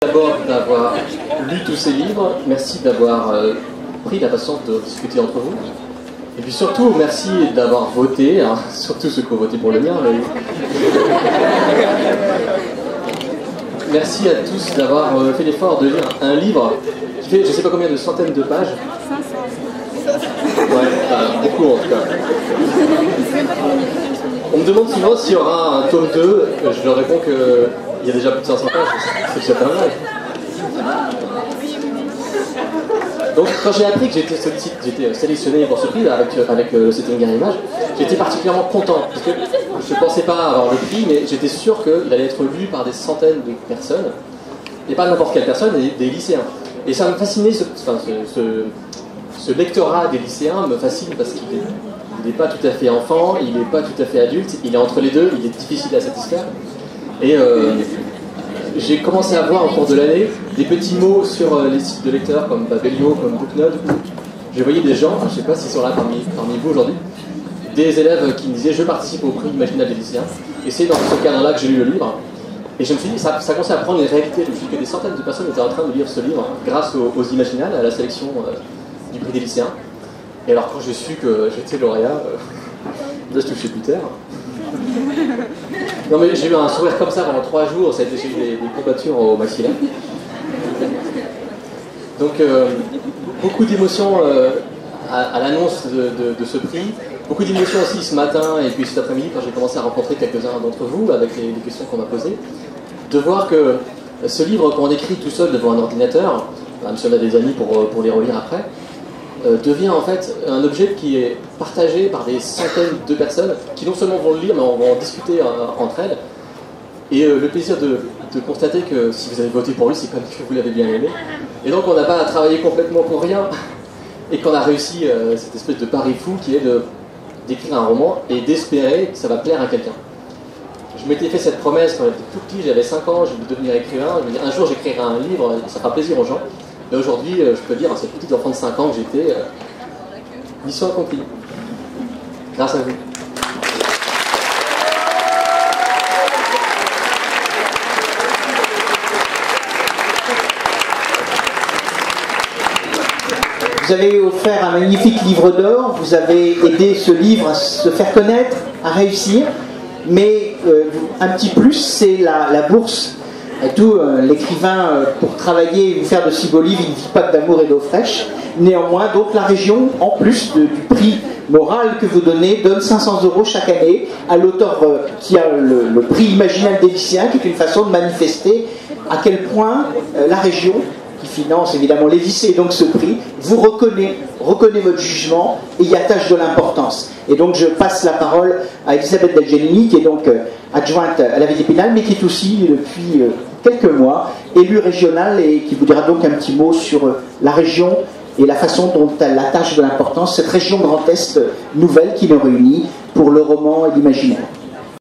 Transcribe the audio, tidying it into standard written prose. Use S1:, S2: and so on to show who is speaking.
S1: D'abord d'avoir lu tous ces livres, merci d'avoir pris la patience de discuter entre vous. Et puis surtout, merci d'avoir voté, hein, surtout ceux qui ont voté pour le mien. Mais... merci à tous d'avoir fait l'effort de lire un livre qui fait je ne sais pas combien de centaines de pages. 500. Ouais, beaucoup en tout cas. On me demande souvent s'il y aura un tome 2, je leur réponds qu'il y a déjà plus de 500 pages, c'est déjà pas mal. Donc quand j'ai appris que j'étais sélectionné pour ce prix là, avec le Setting Image, j'étais particulièrement content, parce que je ne pensais pas avoir le prix, mais j'étais sûr qu'il allait être lu par des centaines de personnes, et pas n'importe quelle personne, des lycéens. Et ça me fascinait, ce lectorat des lycéens me fascine parce qu'il n'est pas tout à fait enfant, il n'est pas tout à fait adulte, il est entre les deux, il est difficile à satisfaire. Et j'ai commencé à voir au cours de l'année des petits mots sur les sites de lecteurs comme Babelio, comme Booknode. Je voyais des gens, je ne sais pas s'ils sont là parmi vous aujourd'hui, des élèves qui me disaient je participe au prix imaginal des lycéens. Et c'est dans ce cadre-là que j'ai lu le livre. Et je me suis dit, ça commençait à prendre une réalité. Je me suis dit que des centaines de personnes étaient en train de lire ce livre grâce aux imaginales, à la sélection du prix des lycéens. Et alors quand j'ai su que j'étais lauréat, là je touchais plus terre. Non mais j'ai eu un sourire comme ça pendant 3 jours, ça a été j'ai eu des courbatures au maxillaire. Donc beaucoup d'émotions à l'annonce de ce prix, beaucoup d'émotions aussi ce matin et puis cet après-midi quand j'ai commencé à rencontrer quelques-uns d'entre vous avec les questions qu'on m'a posées, de voir que ce livre qu'on écrit tout seul devant un ordinateur, même si on a des amis pour les relire après, devient en fait un objet qui est partagé par des centaines de personnes qui non seulement vont le lire mais vont en discuter entre elles. Et le plaisir de constater que si vous avez voté pour lui, c'est comme que vous l'avez bien aimé. Et donc on n'a pas à travailler complètement pour rien et qu'on a réussi cette espèce de pari fou qui est d'écrire un roman et d'espérer que ça va plaire à quelqu'un. Je m'étais fait cette promesse quand j'étais tout petit, j'avais 5 ans, je voulais devenir écrivain. Je me disais, un jour j'écrirai un livre, ça fera plaisir aux gens. Et aujourd'hui, je peux dire, à cette petite enfant de 5 ans que j'étais, mission accomplie. Grâce à vous.
S2: Vous avez offert un magnifique livre d'or, vous avez aidé ce livre à se faire connaître, à réussir, mais un petit plus, c'est la bourse. Et tout, l'écrivain, pour travailler et faire de si beaux livres, il ne vit pas que d'amour et d'eau fraîche. Néanmoins, donc la région, en plus du prix moral que vous donnez, donne 500 € chaque année à l'auteur qui a le prix imaginal des lycéens, qui est une façon de manifester à quel point la région, qui finance évidemment les lycées, donc ce prix, vous reconnaît votre jugement et y attache de l'importance. Et donc je passe la parole à Elisabeth Delgenini, qui est donc adjointe à la vie d'Épinal, mais qui est aussi depuis quelques mois élue régionale et qui vous dira donc un petit mot sur la région et la façon dont elle attache de l'importance, cette région Grand Est nouvelle qui nous réunit pour le roman et l'imaginaire.